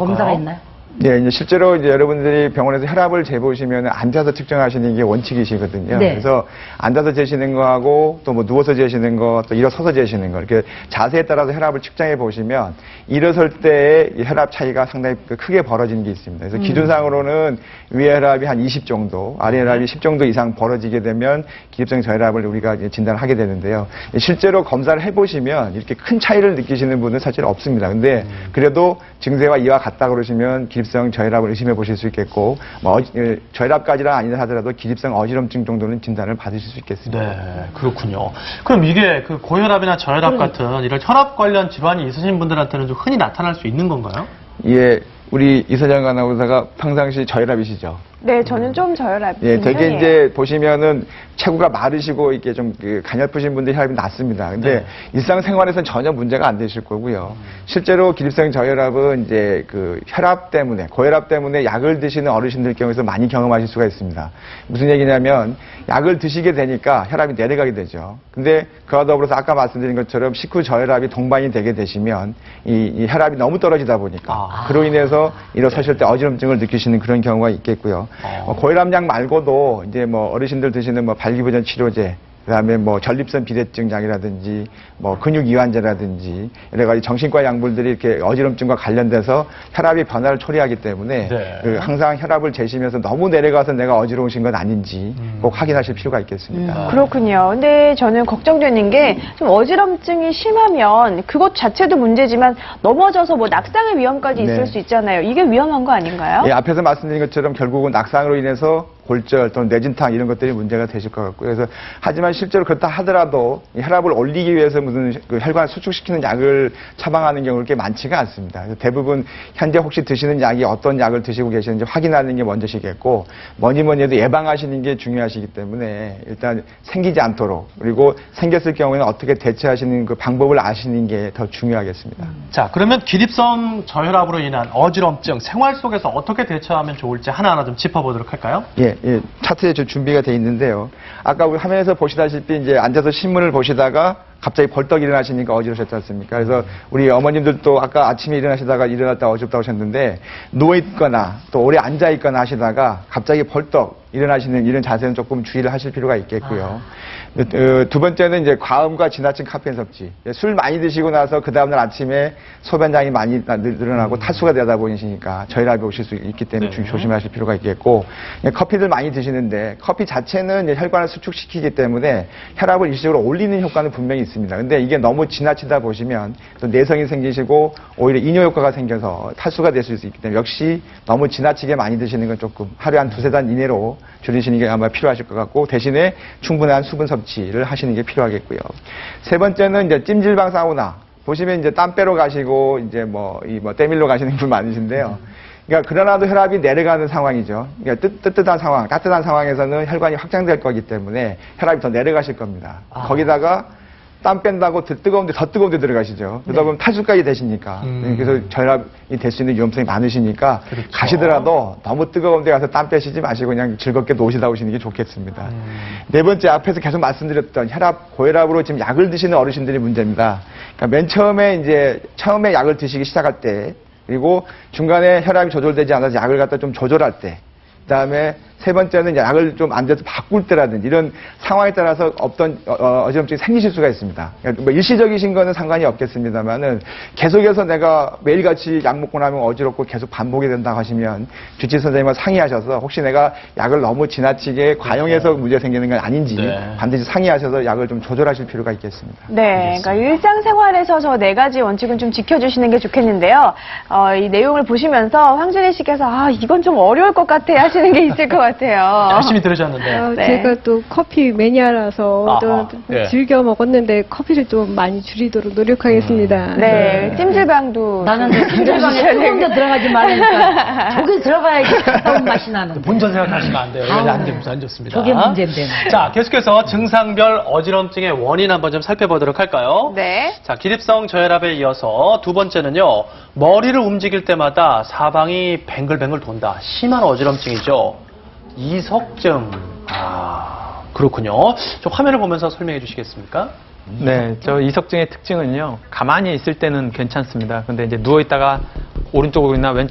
검사가 있나요? 네, 이제 실제로 이제 여러분들이 병원에서 혈압을 재보시면 앉아서 측정하시는 게 원칙이시거든요. 네. 그래서 앉아서 재시는 거하고 또 뭐 누워서 재시는 거, 또 일어서서 재시는 거 이렇게 자세에 따라서 혈압을 측정해 보시면 일어설 때의 혈압 차이가 상당히 크게 벌어지는 게 있습니다. 그래서 기준상으로는 위 혈압이 한 20 정도, 아래 혈압이 10 정도 이상 벌어지게 되면 기립성 저혈압을 우리가 이제 진단을 하게 되는데요. 실제로 검사를 해보시면 이렇게 큰 차이를 느끼시는 분은 사실 없습니다. 근데 그래도 증세와 이와 같다 그러시면 기립성 저혈압을 의심해 보실 수 있겠고, 뭐 저혈압까지는 아니다 하더라도 기립성 어지럼증 정도는 진단을 받으실 수 있겠습니다. 네, 그렇군요. 그럼 이게 그 고혈압이나 저혈압 같은 이런 혈압 관련 질환이 있으신 분들한테는 좀 흔히 나타날 수 있는 건가요? 예, 우리 이서정 아나운서가 평상시 저혈압이시죠? 네, 저는 좀 저혈압. 예, 되게 이제 보시면은 체구가 마르시고 이렇게 좀 가냘프신 분들이 혈압이 낮습니다. 근데 네. 일상생활에서는 전혀 문제가 안 되실 거고요. 실제로 기립성 저혈압은 이제 그 혈압 때문에, 고혈압 때문에 약을 드시는 어르신들 경우에서 많이 경험하실 수가 있습니다. 무슨 얘기냐면 약을 드시게 되니까 혈압이 내려가게 되죠. 근데 그와 더불어서 아까 말씀드린 것처럼 식후 저혈압이 동반이 되게 되시면 이 혈압이 너무 떨어지다 보니까 그로 인해서 일어서실 때 어지럼증을 느끼시는 그런 경우가 있겠고요. 고혈압약 말고도 이제 뭐 어르신들 드시는 뭐 발기부전 치료제, 그다음에 뭐 전립선 비대증 약이라든지 뭐 근육 이완제라든지 여러 가지 정신과 약물들이 이렇게 어지럼증과 관련돼서 혈압의 변화를 초래하기 때문에 네. 항상 혈압을 재시면서 너무 내려가서 내가 어지러우신 건 아닌지 꼭 확인하실 필요가 있겠습니다. 그렇군요. 근데 저는 걱정되는 게 좀 어지럼증이 심하면 그것 자체도 문제지만 넘어져서 뭐 낙상의 위험까지 있을 네. 수 있잖아요. 이게 위험한 거 아닌가요? 예, 앞에서 말씀드린 것처럼 결국은 낙상으로 인해서 골절 또는 뇌진탕 이런 것들이 문제가 되실 것 같고요. 그래서 하지만 실제로 그렇다 하더라도 이 혈압을 올리기 위해서 무슨 그 혈관을 수축시키는 약을 처방하는 경우가 그렇게 많지가 않습니다. 그래서 대부분 현재 혹시 드시는 약이 어떤 약을 드시고 계시는지 확인하는 게 먼저시겠고 뭐니 해도 예방하시는 게 중요하시기 때문에 일단 생기지 않도록 그리고 생겼을 경우에는 어떻게 대처하시는 그 방법을 아시는 게 더 중요하겠습니다. 자, 그러면 기립성 저혈압으로 인한 어지럼증 생활 속에서 어떻게 대처하면 좋을지 하나하나 좀 짚어보도록 할까요? 예, 차트에 좀 준비가 돼 있는데요. 아까 우리 화면에서 보시다시피 이제 앉아서 신문을 보시다가 갑자기 벌떡 일어나시니까 어지러셨지 않습니까? 그래서 우리 어머님들도 아까 아침에 일어나시다가 일어났다 어지럽다고 하셨는데 누워있거나 또 오래 앉아있거나 하시다가 갑자기 벌떡 일어나시는 이런 자세는 조금 주의를 하실 필요가 있겠고요. 두 번째는 이제 과음과 지나친 카페인 섭취. 술 많이 드시고 나서 그 다음날 아침에 소변량이 많이 늘어나고 탈수가 되다 보시니까 저혈압이 오실 수 있기 때문에 조심하실 필요가 있겠고, 커피들 많이 드시는데 커피 자체는 이제 혈관을 수축시키기 때문에 혈압을 일시적으로 올리는 효과는 분명히 있습니다. 근데 이게 너무 지나치다 보시면 또 내성이 생기시고 오히려 이뇨 효과가 생겨서 탈수가 될 수 있기 때문에 역시 너무 지나치게 많이 드시는 건 조금 하루에 한 두세 잔 이내로 줄이시는 게 아마 필요하실 것 같고, 대신에 충분한 수분 섭취를 하시는 게 필요하겠고요. 세 번째는 이제 찜질방 사우나. 보시면 이제 땀 빼러 가시고 이제 때밀러 가시는 분 많으신데요. 그러니까 그러나도 혈압이 내려가는 상황이죠. 그러니까 뜨뜻한 상황, 따뜻한 상황에서는 혈관이 확장될 거기 때문에 혈압이 더 내려가실 겁니다. 거기다가 땀 뺀다고 더 뜨거운 데 들어가시죠. 그러다 보면 탈수까지 되시니까. 그래서 저혈압이 될 수 있는 위험성이 많으시니까 그렇죠. 가시더라도 너무 뜨거운 데 가서 땀 빼시지 마시고 그냥 즐겁게 노시다 오시는 게 좋겠습니다. 네 번째, 앞에서 계속 말씀드렸던 고혈압으로 지금 약을 드시는 어르신들이 문제입니다. 그러니까 맨 처음에 약을 드시기 시작할 때, 그리고 중간에 혈압이 조절되지 않아서 약을 갖다 좀 조절할 때, 그다음에 세 번째는 약을 좀 안 돼서 바꿀 때라든지 이런 상황에 따라서 어떤 어지럼증이 생기실 수가 있습니다. 그러니까 뭐 일시적이신 거는 상관이 없겠습니다만은 계속해서 내가 매일같이 약 먹고 나면 어지럽고 계속 반복이 된다고 하시면 주治선생님과 상의하셔서 혹시 내가 약을 너무 지나치게 과용해서 문제 생기는 건 아닌지 반드시 상의하셔서 약을 좀 조절하실 필요가 있겠습니다. 네, 그러니까 일상생활에서 저 네 가지 원칙은 좀 지켜주시는 게 좋겠는데요. 이 내용을 보시면서 황준희 씨께서 이건 좀 어려울 것 같아 하시는 게 있을 것 같아요. 열심히 들으셨는데. 네. 제가 또 커피 매니아라서 또 네. 즐겨 먹었는데 커피를 좀 많이 줄이도록 노력하겠습니다. 네, 찜질방도 나는 찜질방에 뜨거운 데 들어가지 말라니까 저기 들어가야지 가까운 맛이 나는데. 본전 생각하시면 안 돼요. 이거 안 좋습니다. 저게 문제인데. 자, 계속해서 증상별 어지럼증의 원인 한번 좀 살펴보도록 할까요? 네. 자, 기립성 저혈압에 이어서 두 번째는요. 머리를 움직일 때마다 사방이 뱅글뱅글 돈다. 심한 어지럼증이죠. 이석증. 그렇군요. 좀 화면을 보면서 설명해 주시겠습니까? 네, 저 이석증의 특징은요. 가만히 있을 때는 괜찮습니다. 근데 이제 누워 있다가 오른쪽으로나 왼쪽